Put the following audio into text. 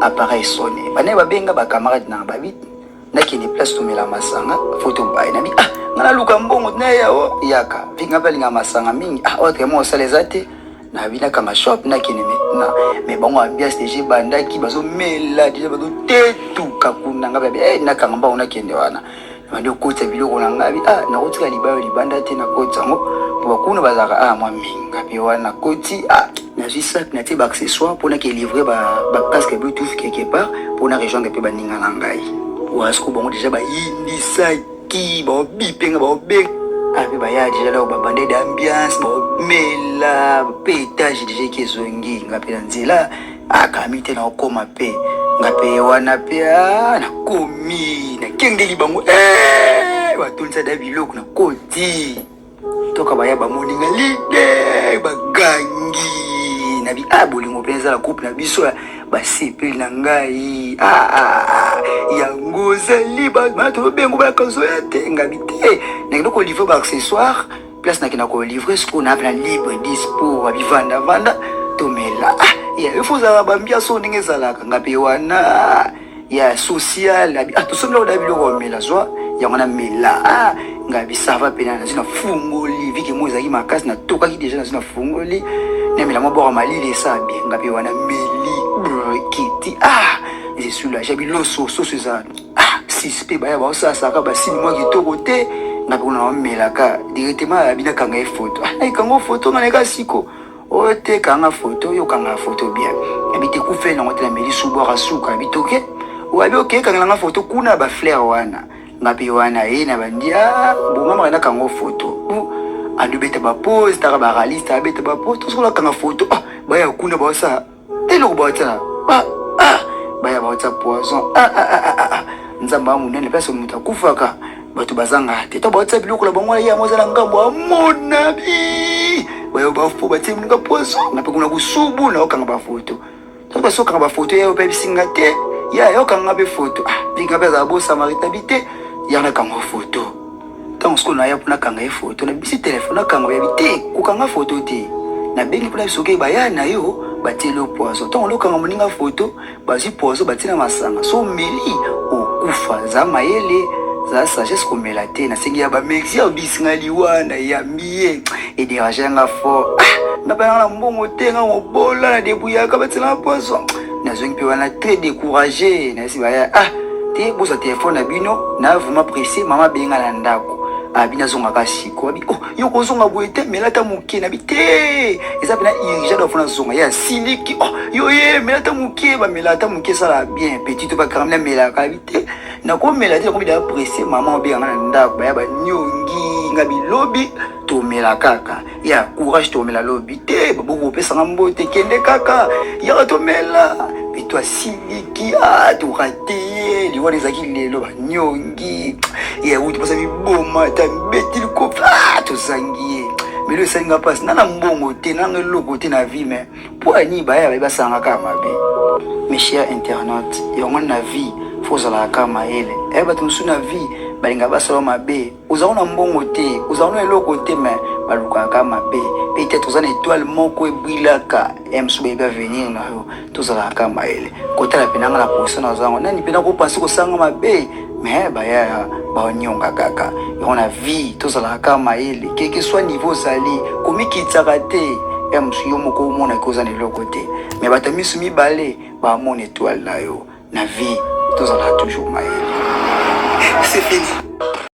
appareil sonné bana babenga ba camarade na babit nakini place tumela masanga photo bayi nabi ngana luka mbongo na yawo yaka vinga balinga masanga mingi otre mo salezate na bina kama shop nakini na me bongo ambiance deje bandaki bazo mela deja bazo tetuka kuna ngabe na kanga ona kende wana bando kota biloko na ngabi na kotika libayo libanda te na kota ngo pour kuna bazaka mwa minga pe wana koti na sac na te ba accessoire pour na ke livrer ba casque bluetooth quelque part pour na rejoindre pe ba ninga na ngai wasko bongo deja ba yindi saki ba bipenga ba be pe ba ya deja la ba bande d'ambiance ba mela pe étage deja ke zongi ngape na nzela akamite na okoma pe ngape wana pe na komi na kengeli bango batonisa da biloko na koti toka baya ba moninga lide bagangi na bi bolingo penza la couple na biso ba sepeli na ngai yango zali ba mato bengo ba kanzo ete ngabi te na ko livrer ba accessoire place na kina ko livrer ce qu'on a libre dispo ba bivanda vanda tomela il faut ça ba mbia so ndenge zalaka ngape wana ya social tusomela da biloko mela zwa yango na mela ngabi sava pena na zina fungoli viki moza ki makasi na toka ki deja na zina fungoli na mela mo bora malili sa bien ngabi wana meli kiti je suis là j'habite loso so ça suspect ba ya ba sa saka ba sini mo ki toko te ngabi ona mela ka directement abina kanga photo kanga photo na ka siko ote kanga photo yo kanga photo bien habite ku fe na ngotela meli subora suka bitoke wabi oke kanga nga photo kuna ba fleur wana ngapi wana na bandia bonga mwana kango photo adubeta ba pose ta ba realiste abeta ba pose to sola kanga photo baya kuna ba sa telo ba ta baya ba ta poison nzamba munene pesa muta kufaka batu bazanga te to ba ta biloko la bongo ya mozala ngambo amona bi baya ba fo ba timu nga poison na pe kuna kusubu na okanga ba photo to ba soka ba photo ya ba bisinga te ya yo kanga be photo binga beza bo samaritabite yana kanga photo tant ce qu'on a ya puna kanga photo na bisi téléphone kanga ya bite ku kanga photo te na bengi pula soke ba ya na yo batelo poison tant lo kanga moninga photo bazi poison batina masanga so meli okufa za mayele za sagesse komela te na sengi ya ba mexi ya bisinga liwana ya miye et déranger nga fort na ba na mbongo te nga mobola na debuya ka batina poison na zongi pe wana très découragé na si ba ya te bosa téléphone na bino na vraiment pressé mama benga na ndako bina zonga ka siko abi yo ko zonga boete melata muke na bite eza bina urgent d'offre na zonga ya siliki yo melata muke ba melata muke sala bien petit to ba kamna melaka bite na ko melata ko bida pressé mama benga na ndako ya ba nyongi ngabi lobi to melaka ya courage to mela lobi te babo pesa ngambote kende kaka ya to mela toi siliki tu raté li wali zaki lelo ba nyongi ya uti pasa biboma ta beti ko to sangie mais le sanga passe na mbongo te na ngeloko te na vie mais pour ani ba ya ba sanga kama be mes chers internautes yongo na vie faut la kama ele ba tumsu na vie balinga ba solo mabe uzaona mbongo te uzaona eloko te mais baluka kama be peut-être aux étoiles moko ebwilaka msube ba venir na yo tozala kama ele kota la penanga la position na zango nani pena ko penser ko sanga mabe mais ba ya ba nyonga kaka on a vie tozala kama ele quel que soit niveau zali komikitsaka te msu yo moko mona ko za neloko te mais batamisu mibale ba mon étoile na yo na vie tozala toujours maele c'est fini.